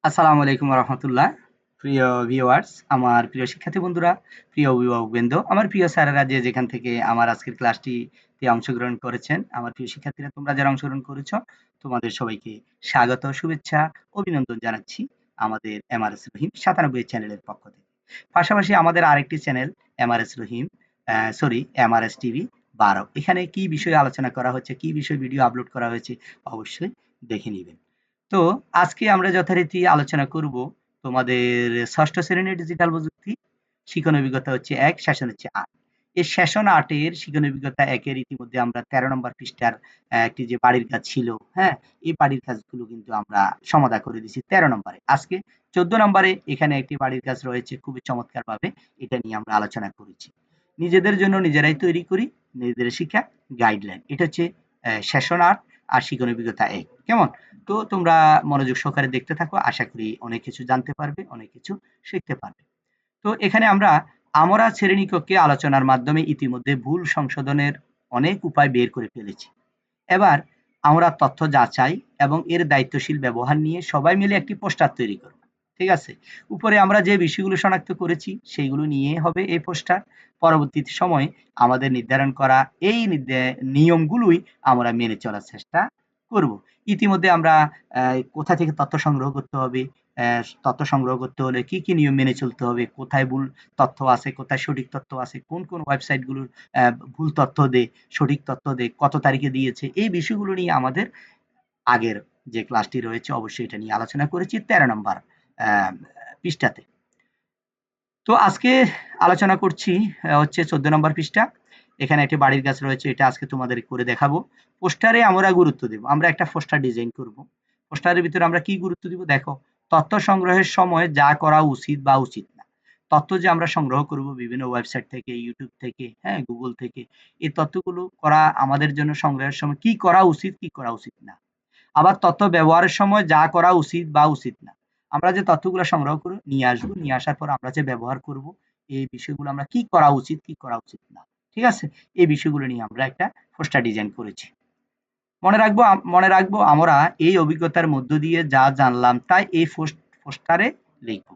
আসসালামু আলাইকুম রহমতুল্লাহ। প্রিয় ভিউয়ার্স, আমার প্রিয় শিক্ষার্থী বন্ধুরা, প্রিয় অভিভাবকবৃন্দ, আমার প্রিয় স্যারেরা যে যেখান থেকে আমার আজকের ক্লাসটিতে অংশগ্রহণ করেছেন, আমার প্রিয় শিক্ষার্থীরা তোমরা যারা অংশগ্রহণ করেছ, তোমাদের সবাইকে স্বাগত, শুভেচ্ছা, অভিনন্দন জানাচ্ছি আমাদের এমআরএস রহিম ৯৭ চ্যানেলের পক্ষ থেকে। পাশাপাশি আমাদের আরেকটি চ্যানেল এমআরএস রহিম, এমআরএস টিভি ১২। এখানে কি বিষয়ে আলোচনা করা হচ্ছে, কি বিষয়ে ভিডিও আপলোড করা হয়েছে অবশ্যই দেখে নিবেন। তো আজকে আমরা যথারীতি আলোচনা করব তোমাদের ষষ্ঠ শ্রেণীর ডিজিটাল প্রযুক্তি শিখন অভিজ্ঞতা হচ্ছে ১, সেশন হচ্ছে ৮। এই সেশন ৮ এর শিখন অভিজ্ঞতা ১ এর ইতিমধ্যে আমরা ১৩ নম্বর পৃষ্ঠার একটি যে বাড়ির কাজ ছিল, হ্যাঁ? এই বাড়ির কাজগুলো কিন্তু আমরা সমাধা করে দিয়েছি ১৩ নম্বরে। আজকে ১৪ নম্বরে এখানে একটি বাড়ির কাজ রয়েছে, খুবই চমৎকারভাবে এটা নিয়ে আমরা আলোচনা করেছি। নিজেদের জন্য নিজেরাই তৈরি করি নিজেদের শিক্ষা গাইডলাইন। এটা হচ্ছে সেশন ৮ আর শিখন অভিজ্ঞতা ১। কেমন? তো তোমরা মনোযোগ সহকারে দেখতে থাকো। আশা করি অনেক কিছু জানতে পারবে, অনেক কিছু শিখতে পারবে। তো এখানে আমরা শ্রেণীকক্ষে আলোচনার মাধ্যমে ইতিমধ্যে ভুল সংশোধনের অনেক উপায় বের করে ফেলেছি। এবার আমরা তথ্য যাচাই এবং এর দায়িত্বশীল ব্যবহার নিয়ে সবাই মিলে একটি পোস্টার তৈরি করব। ঠিক আছে? উপরে আমরা যে বিষয়গুলো শনাক্ত করেছি সেইগুলো নিয়ে হবে এই পোস্টার। পরবর্তী সময়ে আমাদের নির্ধারণ করা এই নিয়মগুলোই আমরা মেনে চলার চেষ্টা করব। ইতিমধ্যে আমরা কোথা থেকে তথ্য সংগ্রহ করতে হবে, তথ্য সংগ্রহ করতে হলে কি, কি নিয়ম মেনে চলতে হবে, কোথায় ভুল তথ্য আছে, কোথায় সঠিক তথ্য আছে, কোন, কোন ওয়েবসাইটগুলোর ভুল তথ্য দেয়, সঠিক তথ্য দেয়, কত তারিখে দিয়েছে, এই বিষয়গুলো নিয়ে আমাদের আগের যে ক্লাসটি রয়েছে অবশ্যই এটা নিয়ে আলোচনা করেছি ১৩ নম্বর পৃষ্ঠাতে। তো আজকে আলোচনা করছি হচ্ছে ১৪ নম্বর পৃষ্ঠা। এখানে একটি বাড়ির কাজ রয়েছে, এটা আজকে তোমাদের করে দেখাবো। পোস্টারে আমরা গুরুত্ব দেব। আমরা একটা পোস্টার ডিজাইন করব। পোস্টারের ভিতরে আমরা কি গুরুত্ব দিব? দেখো, তথ্য সংগ্রহের সময় যা করা উচিত বা উচিত না। তথ্য যে আমরা সংগ্রহ করব বিভিন্ন ওয়েবসাইট থেকে, YouTube থেকে, হ্যাঁ, Google থেকে, এই তথ্যগুলো করা আমাদের জন্য সংগ্রহের সময় কি করা উচিত, কি করা উচিত না। আবার তথ্য ব্যবহারের সময় যা করা উচিত বা উচিত না। আমরা যে তথ্যগুলো সংগ্রহ করে নিয়ে আসবো, নিয়ে আসার পর আমরা যে ব্যবহার করব, এই বিষয়গুলো আমরা কি করা উচিত, কি করা উচিত না। ঠিক আছে? এই বিষয়গুলো নিয়ে আমরা একটা পোস্টার ডিজাইন করেছি। মনে রাখবো আমরা এই অভিজ্ঞতার মধ্য দিয়ে যা জানলাম তাই এই পোস্টারে লিখব।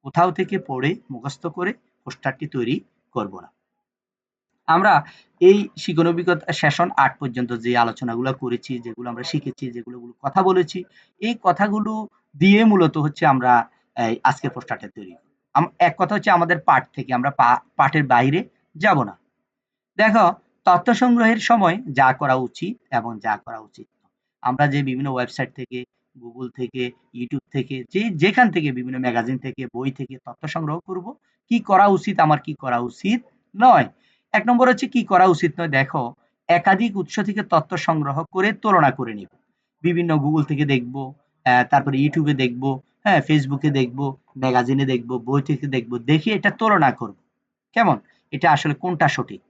কোথাও থেকে পড়ে মুখস্থ করে পোস্টারটি তৈরি করব না। আমরা এই শিখন অভিজ্ঞতা সেশন ৮ পর্যন্ত যে আলোচনাগুলো করেছি, যেগুলো আমরা শিখেছি, যেগুলো কথা বলেছি, এই কথাগুলো দিয়ে মূলত হচ্ছে আমরা আজকের পোস্টারটা তৈরি করব। এক কথা হচ্ছে আমাদের পাঠ থেকে আমরা পাঠের বাইরে যাব না। দেখো, তথ্য সংগ্রহের সময় যা করা উচিত এবং যা করা উচিত নয়। আমরা যে বিভিন্ন ওয়েবসাইট থেকে, Google থেকে, YouTube থেকে, যেখান থেকে বিভিন্ন ম্যাগাজিন থেকে, বই থেকে তথ্য সংগ্রহ করব, কি করা উচিত, আমার কি করা উচিত নয়। ১ নম্বর হচ্ছে কি করা উচিত নয়, দেখো, একাধিক উৎস থেকে তথ্য সংগ্রহ করে তুলনা করে নিব। বিভিন্ন Google থেকে দেখব, তারপরে YouTube এ দেখব, হ্যাঁ, Facebook এ দেখব, ম্যাগাজিনে দেখব, বই থেকে দেখব, দেখে এটা তুলনা করব। কেমন? এটা আসলে কোনটা সঠিক?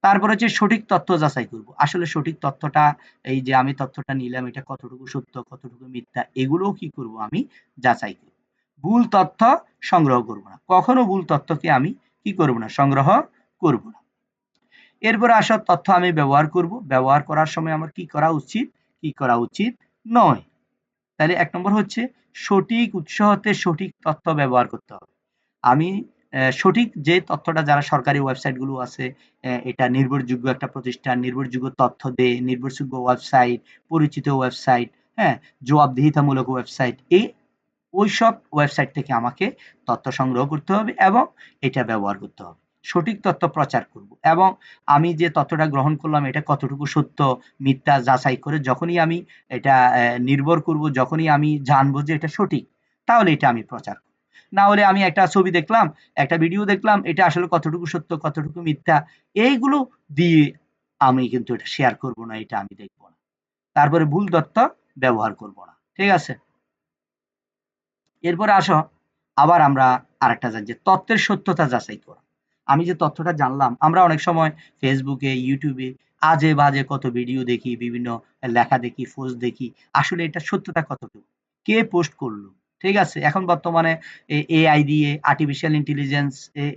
তারপর হচ্ছে সঠিক তথ্য যাচাই করব। আসলে সঠিক তথ্যটা, এই যে আমি তথ্যটা নিলাম, এটা কতটুকু সত্য, কতটুকু মিথ্যা, এগুলোও কি করব আমি যাচাই করব। ভুল তথ্য সংগ্রহ করব না। কখনো ভুল তথ্যকে আমি কি করব না? সংগ্রহ করব না। এরপরে আসা তথ্য আমি ব্যবহার করব। ব্যবহার করার সময় আমার কি করা উচিত, কি করা উচিত নয়। তাহলে ১ নম্বর হচ্ছে সঠিক উৎস হতে সঠিক তথ্য ব্যবহার করতে হবে। আমি সঠিক যে তথ্যটা, যারা সরকারি ওয়েবসাইট গুলো আছে, এটা নির্ভরযোগ্য একটা প্রতিষ্ঠান, নির্ভরযোগ্য তথ্য দেয়, নির্ভরযোগ্য ওয়েবসাইট, পরিচিত ওয়েবসাইট, হ্যাঁ? জবাবদিহিতামূলক ওয়েবসাইট, ওইসব ওয়েবসাইট থেকে আমাকে তথ্য সংগ্রহ করতে হবে এবং এটা ব্যবহার করতে হবে। সঠিক তথ্য প্রচার করব এবং আমি যে তথ্যটা গ্রহণ করলাম এটা কতটুকু সত্য, মিথ্যা যাচাই করে যখনই আমি এটা নির্ভর করব, যখনই আমি জানবো যে এটা সঠিক, তাহলে এটা আমি প্রচার করব। না হলে আমি একটা ছবি দেখলাম, একটা ভিডিও দেখলাম, এটা আসলে কতটুকু সত্য, কতটুকু মিথ্যা, এইগুলো দিয়ে আমি কিন্তু এটা শেয়ার করব না, এটা আমি দেখব না। তারপরে ভুল তথ্য ব্যবহার করব না। ঠিক আছে? এরপরে আসো, আবার আমরা আরেকটা জানি যে তথ্যের সত্যতা যাচাই করা। আমি যে তথ্যটা জানলাম, আমরা অনেক সময় ফেসবুকে, ইউটিউবে আজে বাজে কত ভিডিও দেখি, বিভিন্ন লেখা দেখি, পোস্ট দেখি। আসলে এটা সত্যতা কতটুকু? কে পোস্ট করলো? ঠিক আছে? এখন বর্তমানে এআই দিয়ে, আর্টিফিশিয়াল ইন্টেলিজেন্স,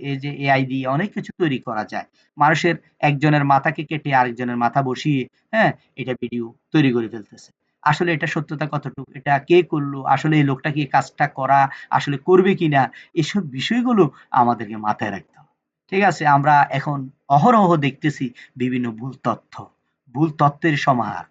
এই যে এআই দিয়ে অনেক কিছু তৈরি করা যায়। মানুষের একজনের মাথাকে কেটে আরেকজনের মাথা বসিয়ে, হ্যাঁ, এটা ভিডিও তৈরি করে ফেলতেছে। আসলে এটা সত্যতা কতটুকু, এটা কে করলো, আসলে এই লোকটা কি এই কাজটা করা আসলে করবে কিনা, এসব বিষয়গুলো আমাদেরকে মাথায় রাখতে হবে। ঠিক আছে? আমরা এখন অহরহ দেখতেছি বিভিন্ন ভুল তথ্যের সমাহার।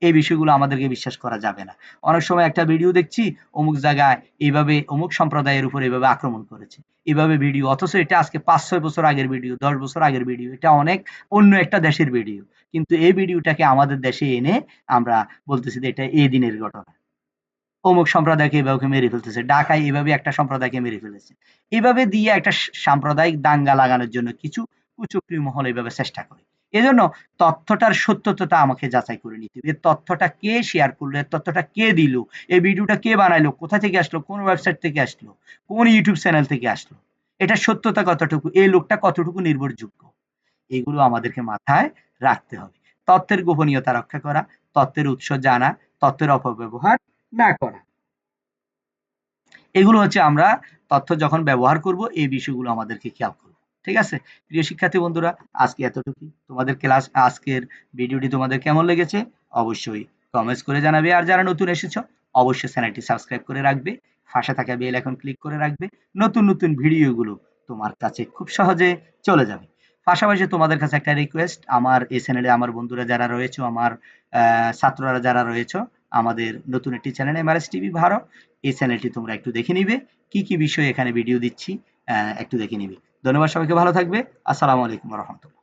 এই বিষয়গুলো আমাদেরকে বিশ্বাস করা যাবে না। অনেক সময় একটা ভিডিও দেখছি, অমুক জায়গায় এইভাবে অমুক সম্প্রদায়ের উপর এভাবে আক্রমণ করেছে। এভাবে ভিডিও, অথচ এটা আজকে ৫-৬ বছর আগের ভিডিও, ১০ বছর আগের ভিডিও। এটা অনেক অন্য একটা দেশের ভিডিও। কিন্তু এই ভিডিওটাকে আমাদের দেশে এনে আমরা বলতেছি যে এটা এই দিনের ঘটনা। অমুক সম্প্রদায়কে এভাবে মেরে ফেলতেছে। ঢাকায় এভাবে একটা সম্প্রদায়কে মেরে ফেলেছে। এভাবে দিয়ে একটা সাম্প্রদায়িক দাঙ্গা লাগানোর জন্য কিছু কুচক্রী মহল এভাবে চেষ্টা করে। এজন্য তথ্যটার সত্যতাটা আমাকে যাচাই করে নিতে হবে। এর তথ্যটা কে শেয়ার করলো? এর তথ্যটা কে দিল? এই ভিডিওটা কে বানাইলো? কোথা থেকে আসলো? কোন ওয়েবসাইট থেকে আসলো? কোন ইউটিউব চ্যানেল থেকে আসলো? এটার সত্যতা কতটুকু? এই লোকটা কতটুকু নির্ভরযোগ্য? এগুলো আমাদেরকে মাথায় রাখতে হবে। তথ্যের গোপনীয়তা রক্ষা করা, তথ্যের উৎস জানা, তথ্যের অপব্যবহার না করা। এগুলো হচ্ছে আমরা তথ্য যখন ব্যবহার করব এই বিষয়গুলো আমাদেরকে খেয়াল করব। ঠিক আছে? প্রিয় শিক্ষার্থী বন্ধুরা, আজকে এতটুকুই। তোমাদের ক্লাস, আজকের ভিডিওটি তোমাদের কেমন লেগেছে অবশ্যই কমেন্টস করে জানাবে। আর যারা নতুন এসেছো অবশ্যই চ্যানেলটি সাবস্ক্রাইব করে রাখবে। পাশে থাকা বেল আইকন ক্লিক করে রাখবে। নতুন নতুন ভিডিওগুলো তোমার কাছে খুব সহজে চলে যাবে। পাশাপাশি তোমাদের কাছে একটা রিকোয়েস্ট, আমার এই চ্যানেলে আমার বন্ধুরা যারা রয়েছে, আমার ছাত্ররা যারা রয়েছে, আমাদের নতুন একটি চ্যানেল এমআরএস টিভি ভারত, এই চ্যানেলটি তোমরা একটু দেখে নিবে। কি কি বিষয়ে এখানে ভিডিও দিচ্ছি একটু দেখে নিবে। ধন্যবাদ, সবাইকে ভালো থাকবে। আসসালামু আলাইকুম ওয়া রাহমাতুল্লাহ।